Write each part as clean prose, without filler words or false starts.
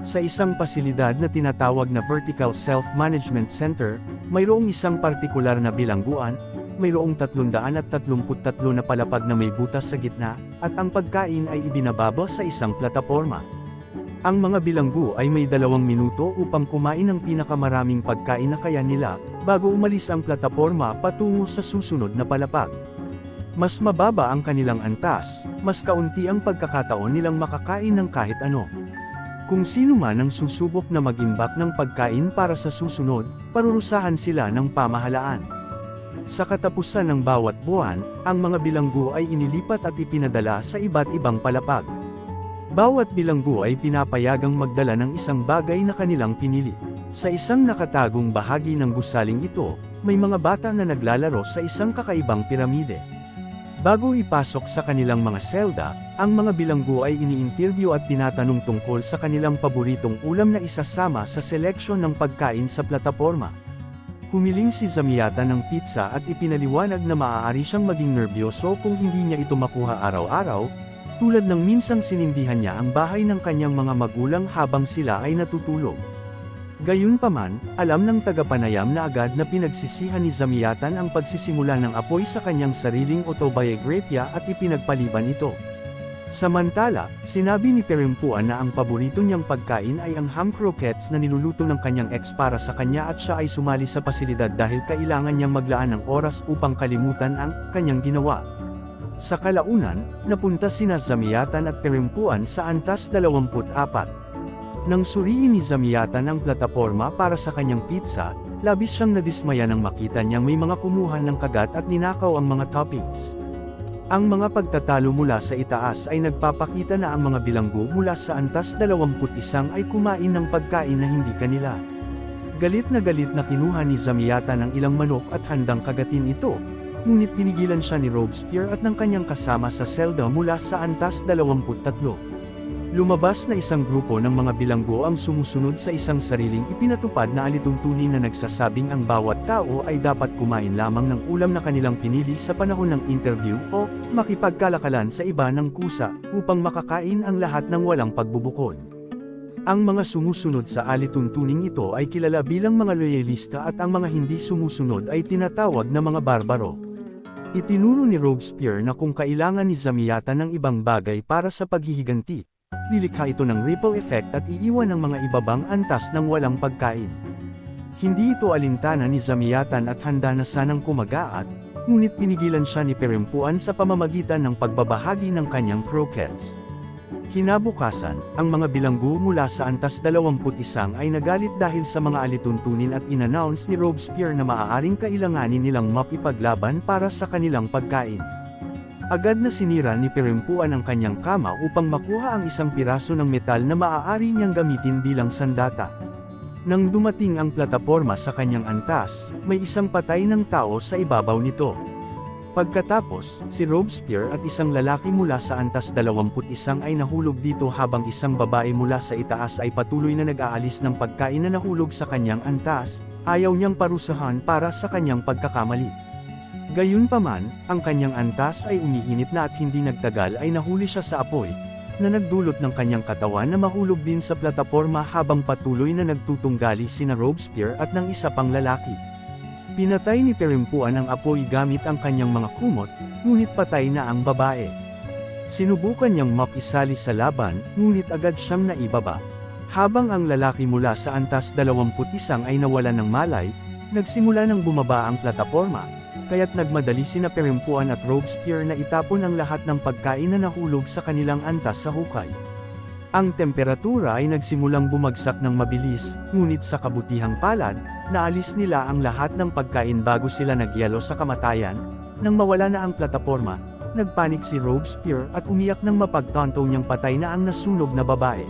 Sa isang pasilidad na tinatawag na Vertical Self-Management Center, mayroong isang partikular na bilangguan, mayroong 333 na palapag na may butas sa gitna, at ang pagkain ay ibinababa sa isang plataporma. Ang mga bilanggo ay may 2 minuto upang kumain ng pinakamaraming pagkain na kaya nila, bago umalis ang plataporma patungo sa susunod na palapag. Mas mababa ang kanilang antas, mas kaunti ang pagkakataon nilang makakain ng kahit ano. Kung sino man ang susubok na mag-imbak ng pagkain para sa susunod, parurusahan sila ng pamahalaan. Sa katapusan ng bawat buwan, ang mga bilanggo ay inilipat at ipinadala sa iba't ibang palapag. Bawat bilanggo ay pinapayagang magdala ng isang bagay na kanilang pinili. Sa isang nakatagong bahagi ng gusaling ito, may mga bata na naglalaro sa isang kakaibang piramide. Bago ipasok sa kanilang mga selda, ang mga bilanggo ay ini-interview at tinatanong tungkol sa kanilang paboritong ulam na isasama sa seleksyon ng pagkain sa plataporma. Humiling si Zamyata ng pizza at ipinaliwanag na maaari siyang maging nerbiyoso kung hindi niya ito makuha araw-araw, tulad ng minsang sinindihan niya ang bahay ng kanyang mga magulang habang sila ay natutulog. Gayunpaman, alam ng tagapanayam na agad na pinagsisihan ni Zamyatan ang pagsisimula ng apoy sa kanyang sariling autobiografya at ipinagpaliban ito. Samantala, sinabi ni Perimpuan na ang paborito niyang pagkain ay ang ham croquettes na niluluto ng kanyang ex para sa kanya at siya ay sumali sa pasilidad dahil kailangan niyang maglaan ng oras upang kalimutan ang kanyang ginawa. Sa kalaunan, napunta sina Zamyatan at Perimpuan sa antas 24. Nang suriin ni Zamyatan ang plataporma para sa kanyang pizza, labis siyang nadismaya nang makita niyang may mga kumuha ng kagat at ninakaw ang mga toppings. Ang mga pagtatalo mula sa itaas ay nagpapakita na ang mga bilanggo mula sa antas 21 ay kumain ng pagkain na hindi kanila. Galit na kinuha ni Zamyatan ang ilang manok at handang kagatin ito, ngunit pinigilan siya ni Robespierre at ng kanyang kasama sa selda mula sa antas 23. Lumabas na isang grupo ng mga bilanggo ang sumusunod sa isang sariling ipinatupad na alituntunin na nagsasabing ang bawat tao ay dapat kumain lamang ng ulam na kanilang pinili sa panahon ng interview o makipagkalakalan sa iba ng kusa upang makakain ang lahat ng walang pagbubukod. Ang mga sumusunod sa alituntuning ito ay kilala bilang mga loyalista at ang mga hindi sumusunod ay tinatawag na mga barbaro. Itinuro ni Robespierre na kung kailangan ni Zamyatan ng ibang bagay para sa paghihiganti, lilikha ito ng ripple effect at iiwan ng mga ibabang antas ng walang pagkain. Hindi ito alintana ni Zamyatan at handa na sanang kumagaat, ngunit pinigilan siya ni Perimpuan sa pamamagitan ng pagbabahagi ng kanyang croquettes. Kinabukasan, ang mga bilanggo mula sa antas 21 ay nagalit dahil sa mga alituntunin at inannounce ni Robespierre na maaaring kailanganin nilang makipaglaban para sa kanilang pagkain. Agad na sinira ni Perimpuan ang kanyang kama upang makuha ang isang piraso ng metal na maaari niyang gamitin bilang sandata. Nang dumating ang plataporma sa kanyang antas, may isang patay ng tao sa ibabaw nito. Pagkatapos, si Robespierre at isang lalaki mula sa antas 21 ay nahulog dito habang isang babae mula sa itaas ay patuloy na nag-aalis ng pagkain na nahulog sa kanyang antas, ayaw niyang parusahan para sa kanyang pagkakamali. Gayunpaman, ang kanyang antas ay umiinit na at hindi nagtagal ay nahuli siya sa apoy, na nagdulot ng kanyang katawan na mahulog din sa plataporma habang patuloy na nagtutunggali sina Robespierre at ng isa pang lalaki. Pinatay ni Perimpuan ang apoy gamit ang kanyang mga kumot, ngunit patay na ang babae. Sinubukan niyang makisali sa laban, ngunit agad siyang naibaba. Habang ang lalaki mula sa antas 21 ay nawalan ng malay, nagsimula nang bumaba ang plataporma, kaya't nagmadali sina Perimpuan at Robespierre na itapon ang lahat ng pagkain na nahulog sa kanilang antas sa hukay. Ang temperatura ay nagsimulang bumagsak ng mabilis, ngunit sa kabutihang palad, naalis nila ang lahat ng pagkain bago sila nagyelo sa kamatayan. Nang mawala na ang plataporma, nagpanik si Robespierre at umiyak nang mapagtanto niyang patay na ang nasunog na babae.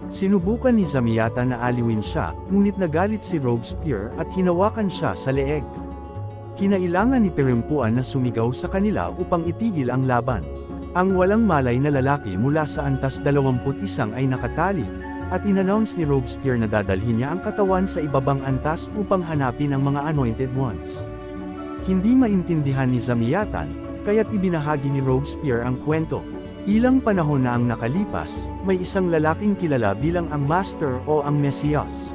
Sinubukan ni Zamyatan na aliwin siya, ngunit nagalit si Robespierre at hinawakan siya sa leeg. Kinailangan ni Perimpuan na sumigaw sa kanila upang itigil ang laban. Ang walang malay na lalaki mula sa antas 21 ay nakatali, at inannounce ni Robespierre na dadalhin niya ang katawan sa ibabang antas upang hanapin ang mga anointed ones. Hindi maintindihan ni Zamyatan, kaya't ibinahagi ni Robespierre ang kwento. Ilang panahon na ang nakalipas, may isang lalaking kilala bilang ang Master o ang Mesias.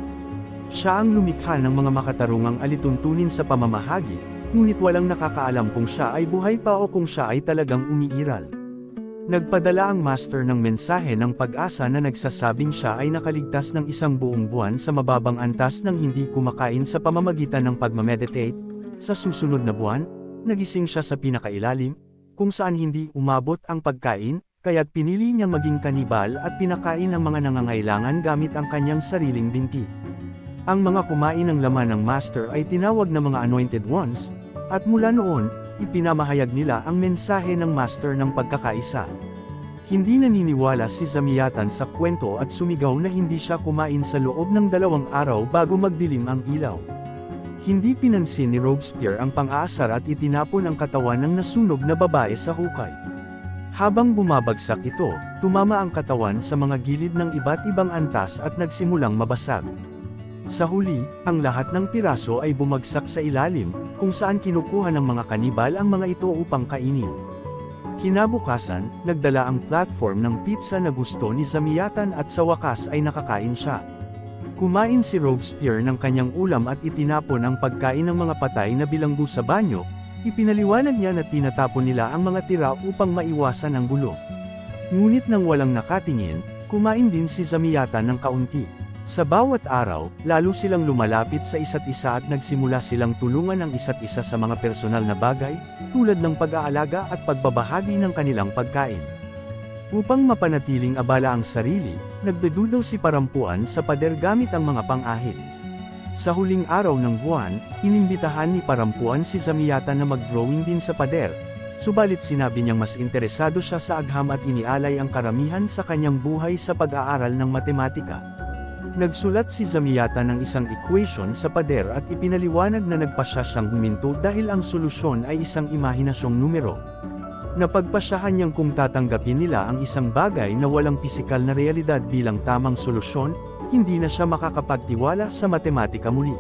Siya ang lumikha ng mga makatarungang alituntunin sa pamamahagi, ngunit walang nakakaalam kung siya ay buhay pa o kung siya ay talagang umiiral. Nagpadala ang Master ng mensahe ng pag-asa na nagsasabing siya ay nakaligtas ng isang buong buwan sa mababang antas ng hindi kumakain sa pamamagitan ng pagmameditate. Sa susunod na buwan, nagising siya sa pinakailalim, kung saan hindi umabot ang pagkain, kaya't pinili niyang maging kanibal at pinakain ang mga nangangailangan gamit ang kanyang sariling binti. Ang mga kumain ng laman ng Master ay tinawag na mga Anointed Ones, at mula noon, ipinamahayag nila ang mensahe ng Master ng pagkakaisa. Hindi naniniwala si Zamyatan sa kwento at sumigaw na hindi siya kumain sa loob ng 2 araw bago magdilim ang ilaw. Hindi pinansin ni Robespierre ang pang-aasar at itinapon ang katawan ng nasunog na babae sa hukay. Habang bumabagsak ito, tumama ang katawan sa mga gilid ng iba't ibang antas at nagsimulang mabasag. Sa huli, ang lahat ng piraso ay bumagsak sa ilalim, kung saan kinukuha ng mga kanibal ang mga ito upang kainin. Kinabukasan, nagdala ang platform ng pizza na gusto ni Zamyatan at sa wakas ay nakakain siya. Kumain si Robespierre ng kanyang ulam at itinapon ang pagkain ng mga patay na bilanggo sa banyo. Ipinaliwanag niya na tinatapon nila ang mga tira upang maiwasan ang gulo. Ngunit nang walang nakatingin, kumain din si Zamyatan ng kaunti. Sa bawat araw, lalo silang lumalapit sa isa't isa at nagsimula silang tulungan ang isa't isa sa mga personal na bagay, tulad ng pag-aalaga at pagbabahagi ng kanilang pagkain. Upang mapanatiling abala ang sarili, nagdedudaw si Parampuan sa pader gamit ang mga pang-ahit. Sa huling araw ng buwan, inimbitahan ni Parampuan si Zamyatan na mag-drawing din sa pader, subalit sinabi niyang mas interesado siya sa agham at inialay ang karamihan sa kanyang buhay sa pag-aaral ng matematika. Nagsulat si Zamyatan ng isang equation sa pader at ipinaliwanag na nagpasya siyang huminto dahil ang solusyon ay isang imahinasyong numero. Napagpasyahan niyang kung tatanggapin nila ang isang bagay na walang pisikal na realidad bilang tamang solusyon, hindi na siya makakapagtiwala sa matematika muli.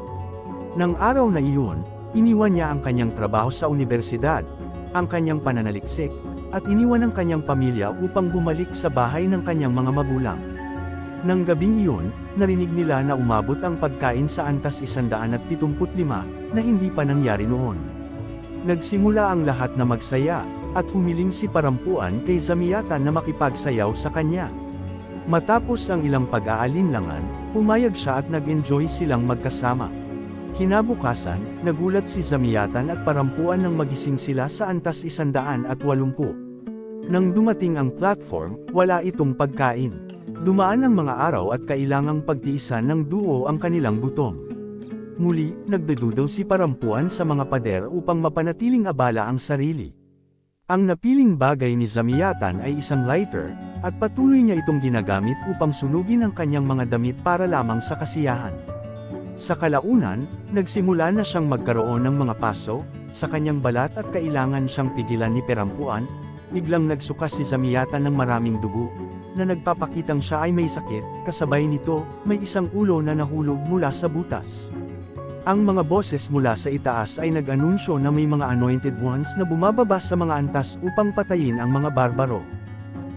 Nang araw na iyon, iniwan niya ang kanyang trabaho sa unibersidad, ang kanyang pananaliksik, at iniwan ang kanyang pamilya upang bumalik sa bahay ng kanyang mga magulang. Nang gabing iyon, narinig nila na umabot ang pagkain sa antas 175 na hindi pa nangyari noon. Nagsimula ang lahat na magsaya, at humiling si Parampuan kay Zamyatan na makipagsayaw sa kanya. Matapos ang ilang pag-aalinlangan, pumayag siya at nag-enjoy silang magkasama. Kinabukasan, nagulat si Zamyatan at Parampuan nang magising sila sa antas 180. Nang dumating ang platform, wala itong pagkain. Dumaan ang mga araw at kailangang pagtiisan ng duo ang kanilang gutom. Muli, nagdedudaw si Parampuan sa mga pader upang mapanatiling abala ang sarili. Ang napiling bagay ni Zamyatan ay isang lighter, at patuloy niya itong ginagamit upang sunugin ang kanyang mga damit para lamang sa kasiyahan. Sa kalaunan, nagsimula na siyang magkaroon ng mga paso sa kanyang balat at kailangan siyang pigilan ni Parampuan. Biglang nagsuka si Zamyatan ng maraming dugo, na nagpapakitang siya ay may sakit, kasabay nito, may isang ulo na nahulog mula sa butas. Ang mga boses mula sa itaas ay nag-anunsyo na may mga anointed ones na bumababa sa mga antas upang patayin ang mga barbaro.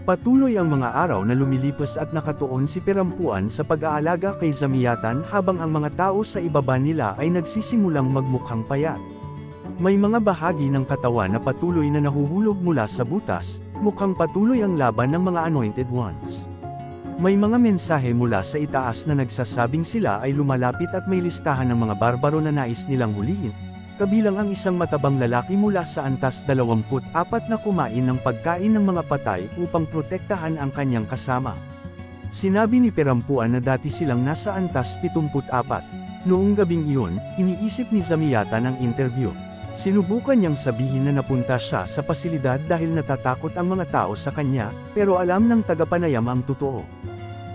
Patuloy ang mga araw na lumilipas at nakatuon si Parampuan sa pag-aalaga kay Zamyatan habang ang mga tao sa ibaba nila ay nagsisimulang magmukhang payat. May mga bahagi ng katawan na patuloy na nahuhulog mula sa butas, mukhang patuloy ang laban ng mga anointed ones. May mga mensahe mula sa itaas na nagsasabing sila ay lumalapit at may listahan ng mga barbaro na nais nilang hulihin, kabilang ang isang matabang lalaki mula sa antas 24 na kumain ng pagkain ng mga patay upang protektahan ang kanyang kasama. Sinabi ni Parampuan na dati silang nasa antas 74. Noong gabing iyon, iniisip ni Zamyatan ang interview. Sinubukan niyang sabihin na napunta siya sa pasilidad dahil natatakot ang mga tao sa kanya, pero alam ng tagapanayam ang totoo.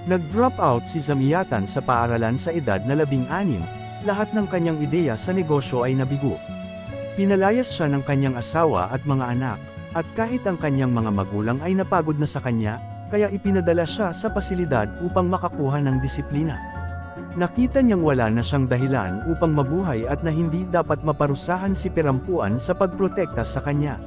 Nag-drop out si Zamyatan sa paaralan sa edad na 16, lahat ng kanyang ideya sa negosyo ay nabigo. Pinalayas siya ng kanyang asawa at mga anak, at kahit ang kanyang mga magulang ay napagod na sa kanya, kaya ipinadala siya sa pasilidad upang makakuha ng disiplina. Nakita niyang wala na siyang dahilan upang mabuhay at na hindi dapat maparusahan si Parampuan sa pagprotekta sa kanya.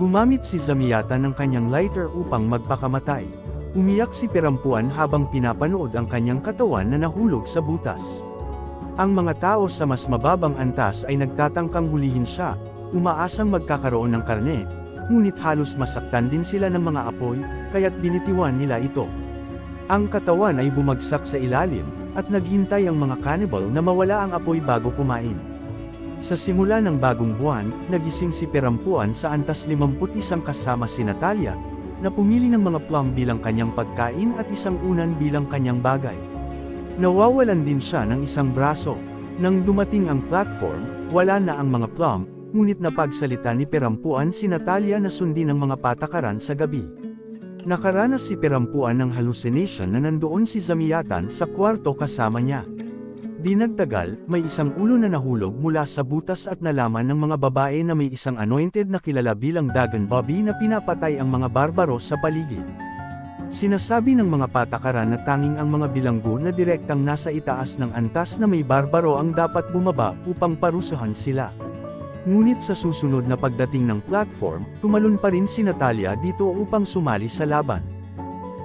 Gumamit si Zamyatan ng kanyang lighter upang magpakamatay. Umiyak si Perampuan habang pinapanood ang kanyang katawan na nahulog sa butas. Ang mga tao sa mas mababang antas ay nagtatangkang hulihin siya, umaasang magkakaroon ng karne, ngunit halos masaktan din sila ng mga apoy, kaya't binitiwan nila ito. Ang katawan ay bumagsak sa ilalim, at naghintay ang mga cannibal na mawala ang apoy bago kumain. Sa simula ng bagong buwan, nagising si Perampuan sa antas 51 kasama si Natalia, na pumili ng mga plum bilang kanyang pagkain at isang unan bilang kanyang bagay. Nawawalan din siya ng isang braso. Nang dumating ang platform, wala na ang mga plum, ngunit napagsalita ni Perampuan si Natalia na sundin ang mga patakaran sa gabi. Nakaranas si Perampuan ng hallucination na nandoon si Zamyatan sa kwarto kasama niya. Di nagtagal, may isang ulo na nahulog mula sa butas at nalaman ng mga babae na may isang anointed na kilala bilang Dagon Bobby na pinapatay ang mga barbaro sa paligid. Sinasabi ng mga patakaran na tanging ang mga bilanggo na direktang nasa itaas ng antas na may barbaro ang dapat bumaba upang parusahan sila. Ngunit sa susunod na pagdating ng platform, tumalon pa rin si Natalia dito upang sumali sa laban.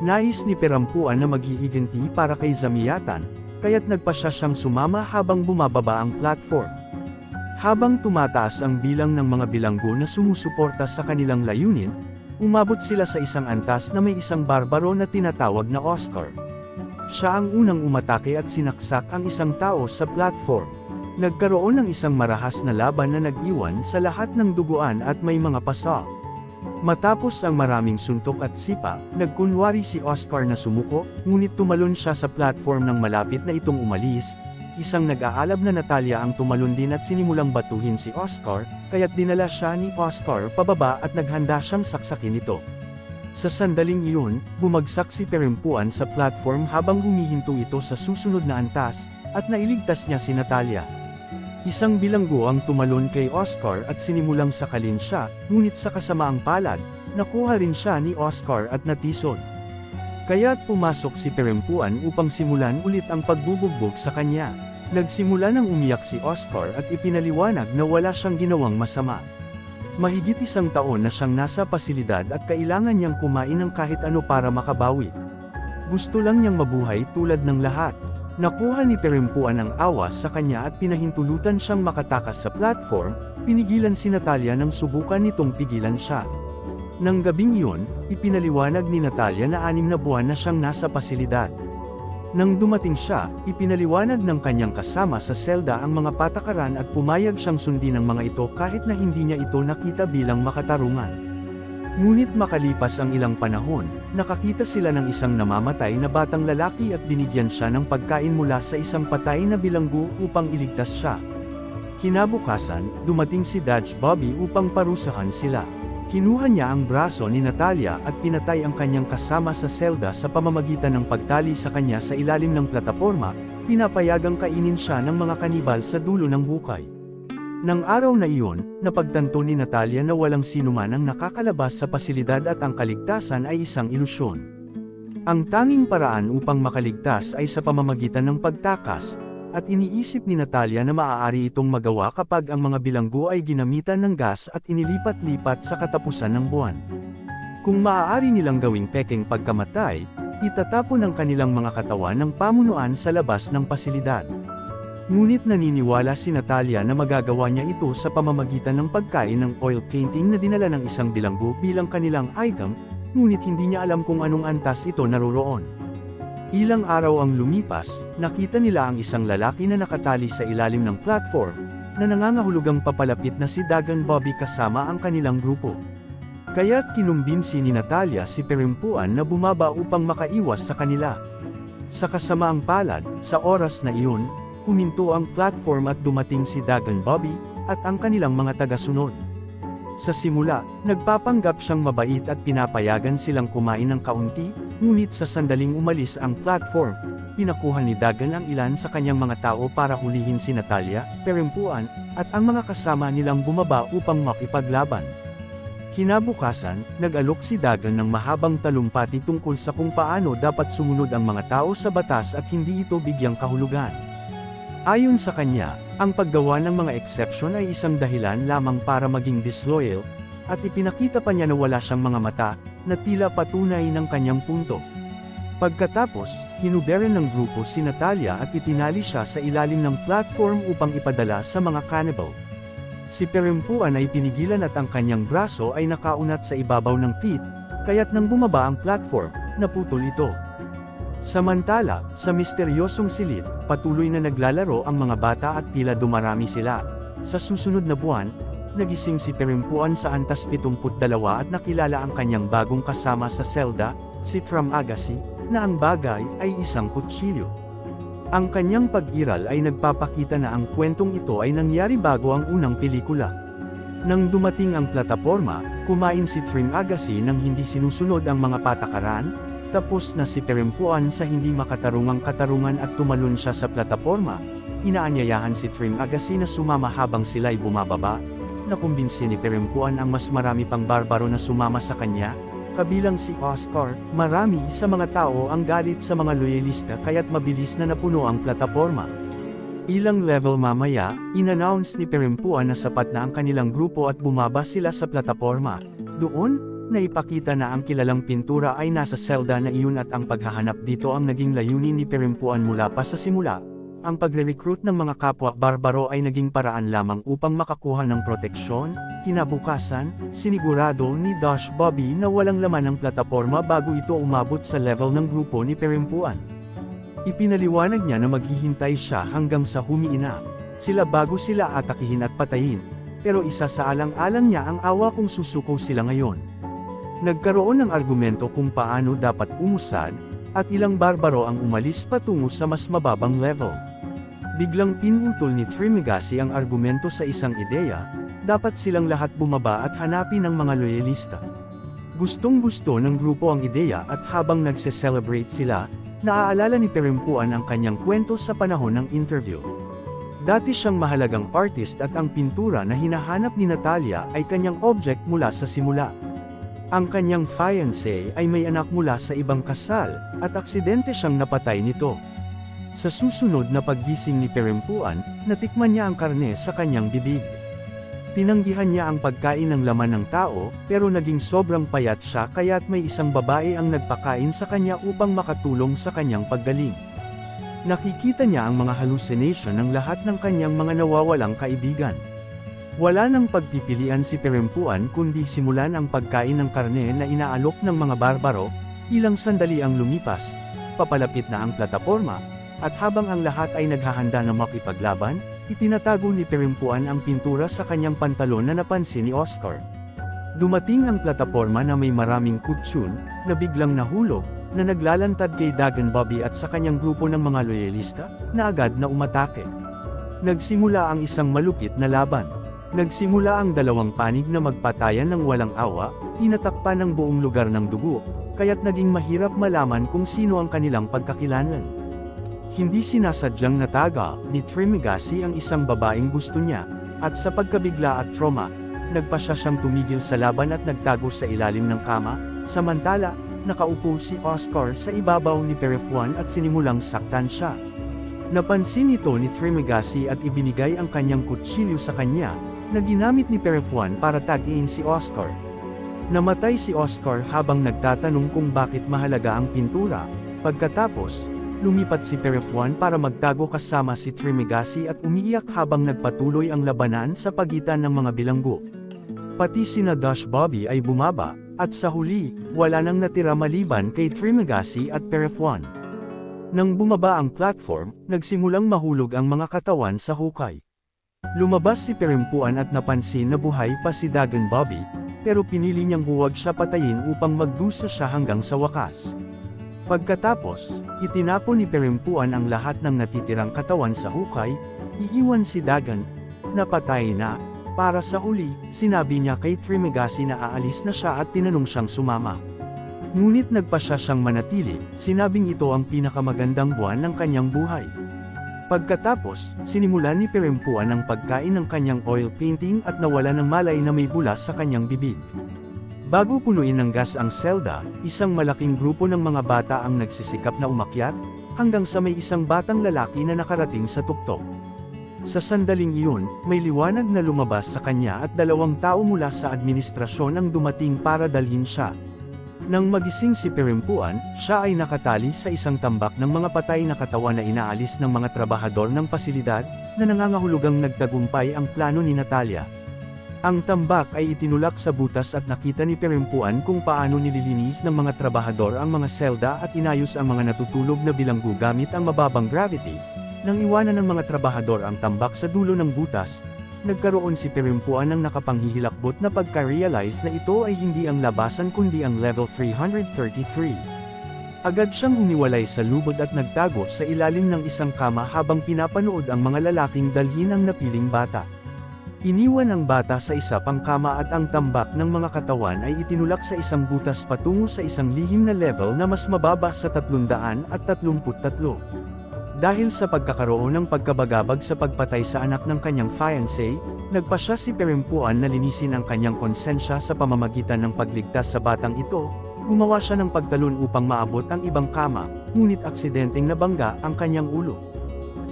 Nais ni Perampuan na mag-iiganti para kay Zamyatan, kaya't nagpasya siyang sumama habang bumababa ang platform. Habang tumataas ang bilang ng mga bilanggo na sumusuporta sa kanilang layunin, umabot sila sa isang antas na may isang barbaro na tinatawag na Oscar. Siya ang unang umatake at sinaksak ang isang tao sa platform. Nagkaroon ng isang marahas na laban na nag-iwan sa lahat ng duguan at may mga pasa. Matapos ang maraming suntok at sipa, nagkunwari si Oscar na sumuko, ngunit tumalon siya sa platform ng malapit na itong umalis. Isang nag-aalab na Natalia ang tumalon din at sinimulang batuhin si Oscar, kaya't dinala siya ni Oscar pababa at naghanda siyang saksakin ito. Sa sandaling iyon, bumagsak si Perampuan sa platform habang humihinto ito sa susunod na antas, at nailigtas niya si Natalia. Isang bilanggo ang tumalon kay Oscar at sinimulang sakalin siya, ngunit sa kasamaang palad, nakuha rin siya ni Oscar at natisod. Kaya't pumasok si Perampuan upang simulan ulit ang pagbubugbog sa kanya. Nagsimula nang umiyak si Oscar at ipinaliwanag na wala siyang ginawang masama. Mahigit 1 taon na siyang nasa pasilidad at kailangan niyang kumain ng kahit ano para makabawi. Gusto lang niyang mabuhay tulad ng lahat. Nakuha ni Perampuan ang awa sa kanya at pinahintulutan siyang makatakas sa platform, pinigilan si Natalia nang subukan nitong pigilan siya. Nang gabing iyon, ipinaliwanag ni Natalia na 6 na buwan na siyang nasa pasilidad. Nang dumating siya, ipinaliwanag ng kanyang kasama sa selda ang mga patakaran at pumayag siyang sundin ang mga ito kahit na hindi niya ito nakita bilang makatarungan. Ngunit makalipas ang ilang panahon, nakakita sila ng isang namamatay na batang lalaki at binigyan siya ng pagkain mula sa isang patay na bilanggo upang iligtas siya. Kinabukasan, dumating si Dodge Bobby upang parusahan sila. Kinuha niya ang braso ni Natalia at pinatay ang kanyang kasama sa selda sa pamamagitan ng pagtali sa kanya sa ilalim ng plataporma, pinapayagang kainin siya ng mga kanibal sa dulo ng hukay. Nang araw na iyon, napagtanto ni Natalia na walang sinuman ang nakakalabas sa pasilidad at ang kaligtasan ay isang ilusyon. Ang tanging paraan upang makaligtas ay sa pamamagitan ng pagtakas, at iniisip ni Natalia na maaari itong magawa kapag ang mga bilanggo ay ginamitan ng gas at inilipat-lipat sa katapusan ng buwan. Kung maaari nilang gawing pekeng pagkamatay, itatapon ang kanilang mga katawan ng pamunuan sa labas ng pasilidad. Ngunit naniniwala si Natalia na magagawa niya ito sa pamamagitan ng pagkain ng oil painting na dinala ng isang bilanggo bilang kanilang item, ngunit hindi niya alam kung anong antas ito naroroon. Ilang araw ang lumipas, nakita nila ang isang lalaki na nakatali sa ilalim ng platform, na nangangahulugang papalapit na si Dagon Bobby kasama ang kanilang grupo. Kaya't kinumbinsi ni Natalia si Perampuan na bumaba upang makaiwas sa kanila. Sa kasamaang palad, sa oras na iyon, huminto ang platform at dumating si Dagon Bobby, at ang kanilang mga tagasunod. Sa simula, nagpapanggap siyang mabait at pinapayagan silang kumain ng kaunti, ngunit sa sandaling umalis ang platform, pinakuha ni Dagon ang ilan sa kanyang mga tao para hulihin si Natalia, Perampuan, at ang mga kasama nilang bumaba upang makipaglaban. Kinabukasan, nag-alok si Dagon ng mahabang talumpati tungkol sa kung paano dapat sumunod ang mga tao sa batas at hindi ito bigyang kahulugan. Ayon sa kanya, ang paggawa ng mga exception ay isang dahilan lamang para maging disloyal, at ipinakita pa niya na wala siyang mga mata, na tila patunay ng kanyang punto. Pagkatapos, hinuberan ng grupo si Natalia at itinali siya sa ilalim ng platform upang ipadala sa mga cannibal. Si Perempuan ay pinigilan at ang kanyang braso ay nakaunat sa ibabaw ng pit, kaya't nang bumaba ang platform, naputol ito. Samantala, sa misteryosong silid, patuloy na naglalaro ang mga bata at tila dumarami sila. Sa susunod na buwan, nagising si Perempuan sa antas 72 at nakilala ang kanyang bagong kasama sa selda, si Tram Agassi, na ang bagay ay isang kutsilyo. Ang kanyang pag-iral ay nagpapakita na ang kwentong ito ay nangyari bago ang unang pelikula. Nang dumating ang plataporma, kumain si Tram Agassi nang hindi sinusunod ang mga patakaran, tapos na si Perempuan sa hindi makatarungang katarungan at tumalon siya sa plataporma. Inaanyayahan si Tram Agassi na sumama habang sila'y bumababa. Nakumbinsi ni Perempuan ang mas marami pang barbaro na sumama sa kanya, kabilang si Oscar. Marami sa mga tao ang galit sa mga loyalista kaya't mabilis na napuno ang plataporma. Ilang level mamaya, inannounce ni Perempuan na sapat na ang kanilang grupo at bumaba sila sa plataporma. Doon, naipakita na ang kilalang pintura ay nasa selda na iyon at ang paghahanap dito ang naging layunin ni Perempuan mula pa sa simula. Ang pagre-recruit ng mga kapwa barbaro ay naging paraan lamang upang makakuha ng proteksyon. Kinabukasan, sinigurado ni Dash Bobby na walang laman ang plataporma bago ito umabot sa level ng grupo ni Perempuan. Ipinaliwanag niya na maghihintay siya hanggang sa humiina sila bago sila atakihin at patayin, pero isa sa alang-alang niya ang awa kung susuko sila ngayon. Nagkaroon ng argumento kung paano dapat umusad, at ilang barbaro ang umalis patungo sa mas mababang level. Biglang pinutol ni Tram Agassi ang argumento sa isang ideya, dapat silang lahat bumaba at hanapin ang mga loyalista. Gustong-gusto ng grupo ang ideya at habang nagse-celebrate sila, naaalala ni Perempuan ang kanyang kwento sa panahon ng interview. Dati siyang mahalagang artist at ang pintura na hinahanap ni Natalia ay kanyang object mula sa simula. Ang kanyang fiancé ay may anak mula sa ibang kasal, at aksidente siyang napatay nito. Sa susunod na paggising ni Perempuan, natikman niya ang karne sa kanyang bibig. Tinanggihan niya ang pagkain ng laman ng tao, pero naging sobrang payat siya kaya't may isang babae ang nagpakain sa kanya upang makatulong sa kanyang paggaling. Nakikita niya ang mga hallucination ng lahat ng kanyang mga nawawalang kaibigan. Wala nang pagpipilian si Perempuan kundi simulan ang pagkain ng karne na inaalok ng mga barbaro. Ilang sandali ang lumipas, papalapit na ang plataporma, at habang ang lahat ay naghahanda na makipaglaban, itinatago ni Perempuan ang pintura sa kanyang pantalon na napansin ni Oscar. Dumating ang plataporma na may maraming kutsyon, na biglang nahulog, na naglalantad kay Dagan Bobby at sa kanyang grupo ng mga loyalista, na agad na umatake. Nagsimula ang isang malupit na laban. Nagsimula ang dalawang panig na magpatayan ng walang awa, tinatakpan ng buong lugar ng dugo, kaya't naging mahirap malaman kung sino ang kanilang pagkakilanlan. Hindi sinasadyang nataga ni Tram Agassi ang isang babaeng gusto niya, at sa pagkabigla at trauma, nagpasya siyang tumigil sa laban at nagtago sa ilalim ng kama. Samantala, nakaupo si Oscar sa ibabaw ni Perempuan at sinimulang saktan siya. Napansin ito ni Tram Agassi at ibinigay ang kanyang kutsilyo sa kanya, na ginamit ni Perempuan para tagiin si Oscar. Namatay si Oscar habang nagtatanong kung bakit mahalaga ang pintura. Pagkatapos, lumipat si Perempuan para magtago kasama si Tram Agassi at umiiyak habang nagpatuloy ang labanan sa pagitan ng mga bilanggo. Pati sina Dash Bobby ay bumaba, at sa huli, wala nang natira maliban kay Tram Agassi at Perempuan. Nang bumaba ang platform, nagsimulang mahulog ang mga katawan sa hukay. Lumabas si Perempuan at napansin na buhay pa si Dagan Bobby, pero pinili niyang huwag siya patayin upang magdusa siya hanggang sa wakas. Pagkatapos, itinapon ni Perempuan ang lahat ng natitirang katawan sa hukay, iiwan si Dagan, na patay na. Para sa huli, sinabi niya kay Tram Agassi na aalis na siya at tinanong siyang sumama. Ngunit nagpasya siyang manatili, sinabing ito ang pinakamagandang buwan ng kanyang buhay. Pagkatapos, sinimulan ni Perempuan ang pagkain ng kanyang oil painting at nawala ng malay na may bula sa kanyang bibig. Bago punuin ng gas ang selda, isang malaking grupo ng mga bata ang nagsisikap na umakyat, hanggang sa may isang batang lalaki na nakarating sa tuktok. Sa sandaling iyon, may liwanag na lumabas sa kanya at 2 tao mula sa administrasyon ang dumating para dalhin siya. Nang magising si Pirimpuan, siya ay nakatali sa isang tambak ng mga patay na katawan na inaalis ng mga trabahador ng pasilidad, na nangangahulugang nagtagumpay ang plano ni Natalia. Ang tambak ay itinulak sa butas at nakita ni Pirimpuan kung paano nililinis ng mga trabahador ang mga selda at inayos ang mga natutulog na bilanggo gamit ang mababang gravity. Nang iwanan ng mga trabahador ang tambak sa dulo ng butas, nagkaroon si Pirimpuan ng nakapanghihilakbot na pagka-realize na ito ay hindi ang labasan kundi ang level 333. Agad siyang humiwalay sa lubod at nagtago sa ilalim ng isang kama habang pinapanood ang mga lalaking dalhin ang napiling bata. Iniwan ang bata sa isa pang kama at ang tambak ng mga katawan ay itinulak sa isang butas patungo sa isang lihim na level na mas mababa sa 333. Dahil sa pagkakaroon ng pagkabagabag sa pagpatay sa anak ng kanyang fiancé, nagpasya si Pirimpuan na linisin ang kanyang konsensya sa pamamagitan ng pagligtas sa batang ito. Gumawa siya ng pagtalon upang maabot ang ibang kama, ngunit aksidenteng nabangga ang kanyang ulo.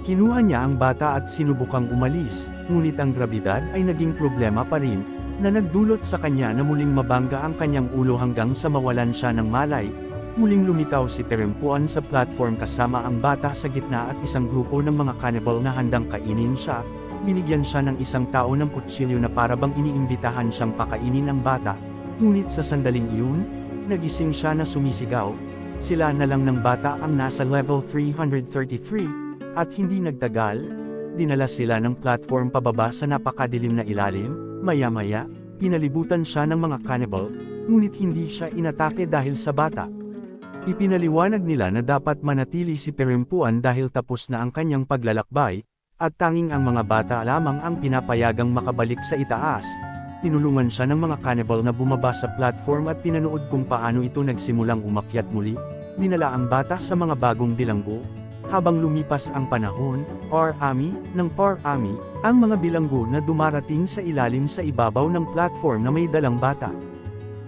Kinuha niya ang bata at sinubukang umalis, ngunit ang grabidad ay naging problema pa rin, na nagdulot sa kanya na muling mabangga ang kanyang ulo hanggang sa mawalan siya ng malay. Muling lumitaw si Pirimpuan sa platform kasama ang bata sa gitna at isang grupo ng mga cannibal na handang kainin siya. Binigyan siya ng isang tao ng kutsilyo na parabang iniimbitahan siyang pakainin ang bata, ngunit sa sandaling iyon, nagising siya na sumisigaw. Sila na lang ng bata ang nasa level 333, at hindi nagtagal, dinala sila ng platform pababa sa napakadilim na ilalim. Maya-maya, pinalibutan siya ng mga cannibal, ngunit hindi siya inatake dahil sa bata. Ipinaliwanag nila na dapat manatili si Pirimpuan dahil tapos na ang kanyang paglalakbay, at tanging ang mga bata lamang ang pinapayagang makabalik sa itaas. Tinulungan siya ng mga cannibal na bumaba sa platform at pinanood kung paano ito nagsimulang umakyat muli. Dinala ang bata sa mga bagong bilanggo. Habang lumipas ang panahon, parami ang mga bilanggo na dumarating sa ilalim sa ibabaw ng platform na may dalang bata.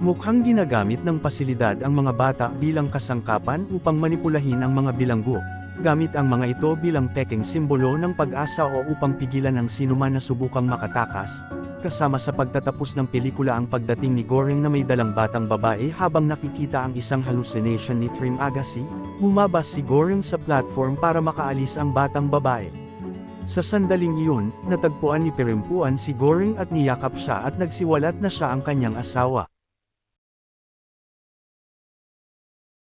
Mukhang ginagamit ng pasilidad ang mga bata bilang kasangkapan upang manipulahin ang mga bilanggo, gamit ang mga ito bilang peking simbolo ng pag-asa o upang pigilan ang sinuman na subukang makatakas. Kasama sa pagtatapos ng pelikula ang pagdating ni Goring na may dalang batang babae habang nakikita ang isang hallucination ni Trim Agassi, bumaba si Goring sa platform para makaalis ang batang babae. Sa sandaling iyon, natagpuan ni Pirimpuan si Goring at niyakap siya at nagsiwalat na siya ang kanyang asawa.